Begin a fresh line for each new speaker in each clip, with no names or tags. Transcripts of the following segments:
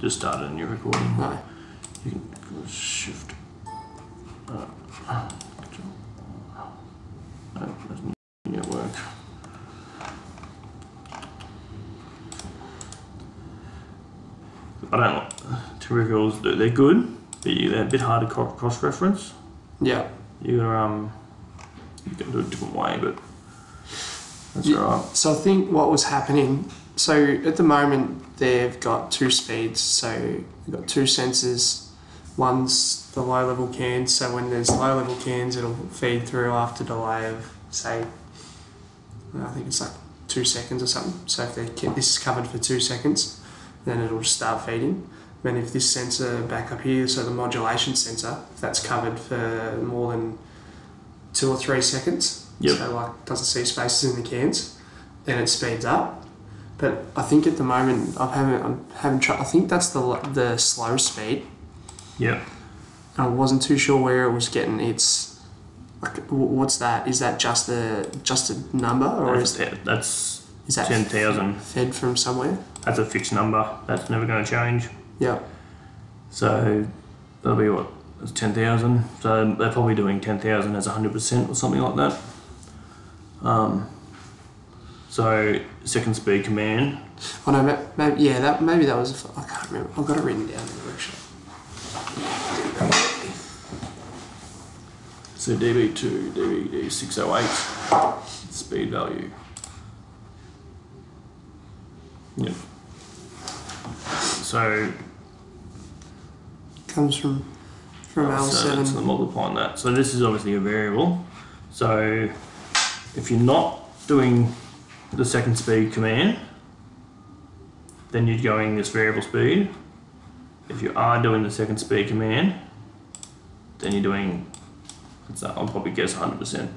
just started a new recording.
No.
You can shift. No, that's not yet work. I don't like tutorials. They're good, but they're a bit hard to cross-reference.
Yeah.
You can do it a different way, but that's alright.
So I think what was happening. So at the moment they've got two speeds. So they've got two sensors. One's the low level cans. So when there's low level cans, it'll feed through after delay of say, I think it's like 2 seconds or something. So if this is covered for 2 seconds, then it'll just start feeding. Then if this sensor back up here, so the modulation sensor, if that's covered for more than 2 or 3 seconds,
yep.
So like doesn't see spaces in the cans, then it speeds up. But I think at the moment I'm having trouble. I think that's the slow speed.
Yeah.
I wasn't too sure where it was getting its. Like, what's that? Is that just a number, or
that's 10,000
fed from somewhere?
That's a fixed number. That's never going to change.
Yeah.
So that'll be what? It's 10,000. So they're probably doing 10,000 as 100% or something like that. So second speed command.
Oh no, maybe that was. I can't remember. I've got it written down there actually.
So DB2, DB608, speed value. Yep. So
comes from L7.
So multiplying that. So this is obviously a variable. So if you're not doing the second speed command, then you're going this variable speed. If you are doing the second speed command, then you're doing, I'll probably guess 100%.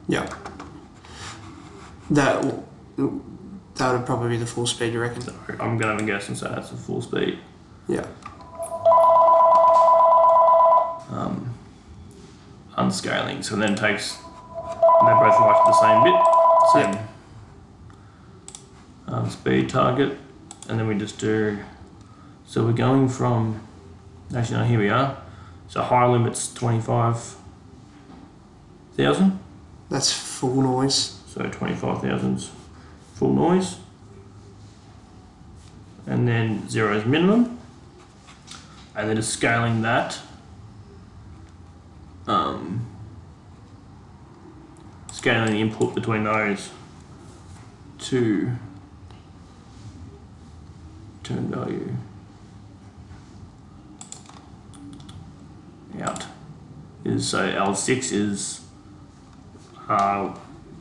Yeah. That would probably be the full speed, you reckon?
So I'm going to have a guess and say that's the full speed.
Yeah.
Unscaling, so then takes, they're both like the same bit, same speed target, and then we just do, so we're going from, actually no, here we are, so high limit's 25,000.
That's full noise.
So 25,000's full noise, and then 0 is minimum, and then just scaling that. Scaling the input between those to turn value out is, so L6 is what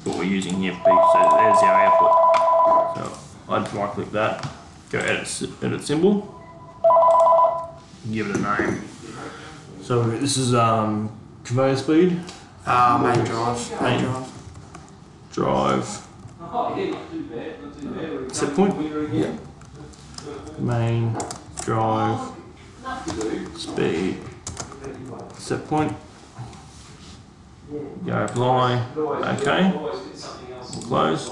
we're using here for peak, so there's our output. So I'd right click that, go edit symbol, give it a name. So this is conveyor speed.
Main drive.
Drive. Set point.
Yeah.
Main drive speed. Set point. Go apply. Okay. We'll close.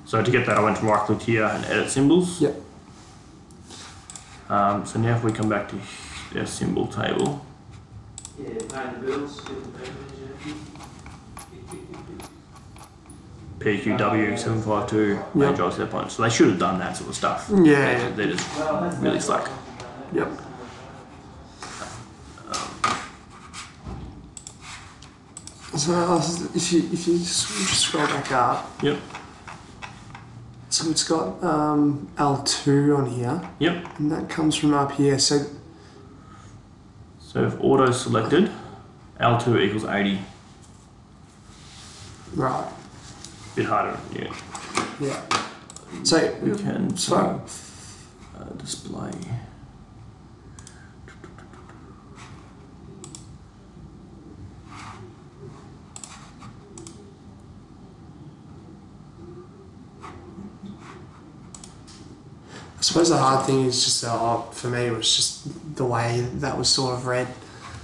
So to get that, I went to right click here and edit symbols.
Yep.
So now if we come back to our symbol table. PQW752 main drive set point. So they should have done that sort of stuff.
Yeah.
They're just really slack.
Yep. So if you just scroll back up.
Yep.
So it's got L2 on here.
Yep.
And that comes from up here. So
if auto selected, L2 equals 80.
Right.
Bit harder, yeah.
Yeah. So
We can display.
I suppose the hard thing is just for me was just the way that was sort of read.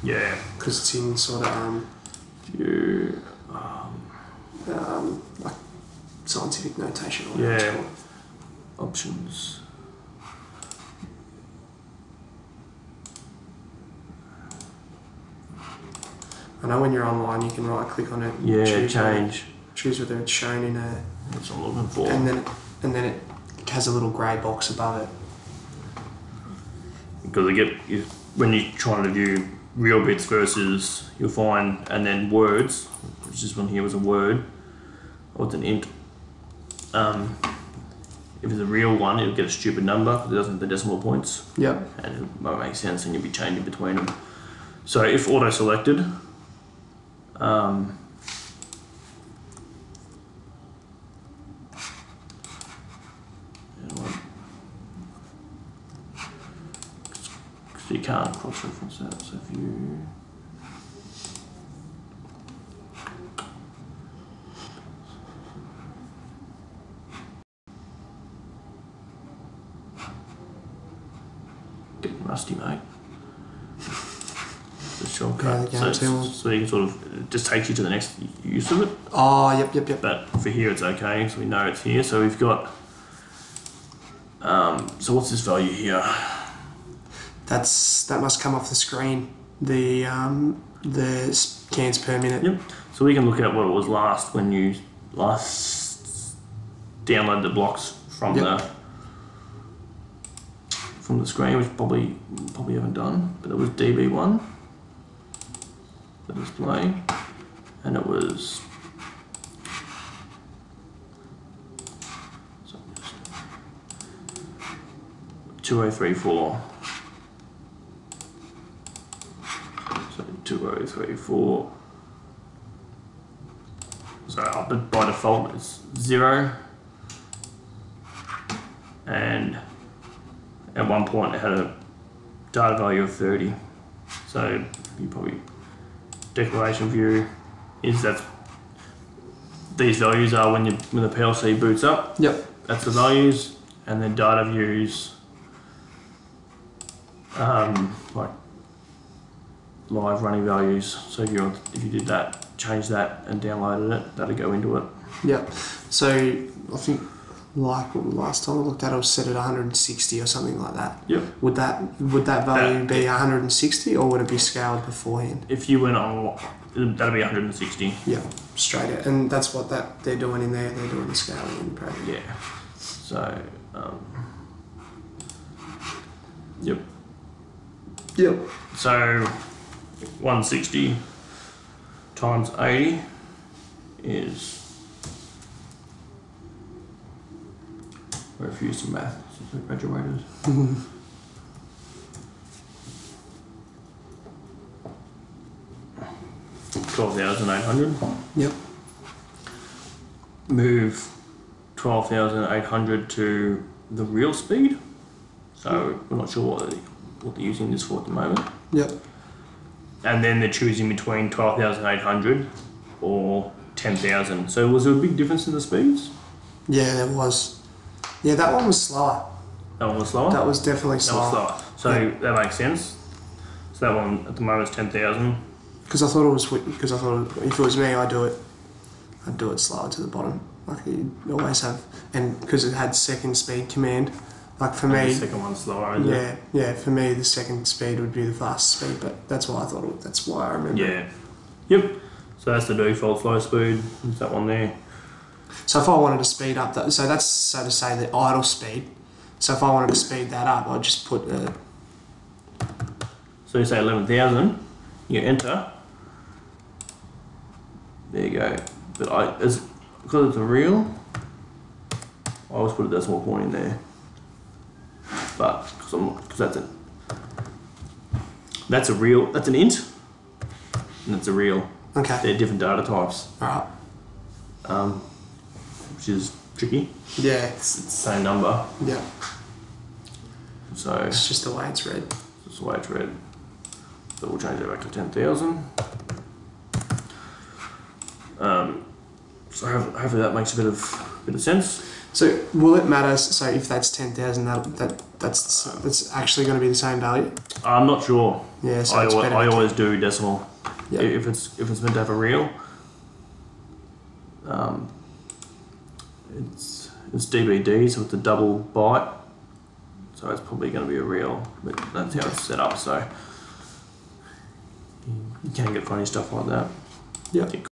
Yeah.
Because it's in sort of like scientific notation. Or
yeah. Options.
I know when you're online, you can right click on it. And
Yeah, change.
Choose whether it's shown in a,
That's what I'm looking for.
and then it has a little grey box above it.
Because when you're trying to view real bits versus you'll find, and then words, which this one here was a word, or it's an int. If it's a real one, it'll get a stupid number because it doesn't have the decimal points,
Yep.
and it won't make sense, and you'll be changing between them. So if auto selected, so you can't cross-reference that. So if you getting rusty, mate. The shortcut.
Yeah,
So you can sort of, it just takes you to the next use of it.
Oh, yep.
But for here it's okay, so we know it's here. So we've got, so what's this value here?
That must come off the screen. The cans per minute.
Yep. So we can look at what it was last when you last downloaded the blocks from the screen, which probably haven't done, but it was DB1, the display, and it was 2034. So 2034. So but by default it's 0, and at one point it had a data value of 30. So you probably, declaration view is that these values are when the PLC boots up.
Yep.
That's the values, and then data views, like live running values. So if you did that, change that and downloaded it, that'll go into it.
Yep. So I think like last time I looked at it was set at 160 or something like that.
Yep.
Would that value be 160 or would it be scaled beforehand?
If you went on, that'll be 160.
Yeah, straight out. And that's what they're doing in there. They're doing the scaling in program.
Yeah. So, yep.
Yep.
So 160 times 80 is, we're refused some math since we graduated. 12,800.
Yep.
Move 12,800 to the real speed. So we're not sure what they're using this for at the moment.
Yep.
And then they're choosing between 12,800 or 10,000. So was there a big difference in the speeds?
Yeah, there was. Yeah, that one was slower.
That one was slower?
That was definitely
That
slower.
was slower. So that makes sense. So that one at the moment is 10,000.
Because I thought if it was me, I'd do it slower to the bottom. Like you always have, and because it had second speed command. Like for me,
The second one's slower, isn't it?
yeah. For me, the second speed would be the fastest speed, but that's why I thought. That's why I remember.
Yeah. Yep. So that's the default slow speed. There's that one there.
So if I wanted to speed up that, so that's so to say the idle speed. So if I wanted to speed that up, I'd just put the.
So you say 11,000. You enter. There you go. But because it's a real, I always put a decimal point in there. But because that's a real, that's an int, and it's a real.
Okay.
They're different data types,
All right.
which is tricky.
Yeah.
It's the same number,
Yeah.
so
It's just the way it's read.
that's the way it's read. So we'll change that back to 10,000. So hopefully that makes a bit of sense.
So will it matter? So if that's 10,000, that's actually going to be the same value.
I'm not sure.
Yeah. So
I
it's better.
always do decimal.
Yeah.
If it's meant to have a real, it's DBD, so it's a double byte. So it's probably going to be a real, but that's how it's set up. So You can get funny stuff like that.
Yeah.
I think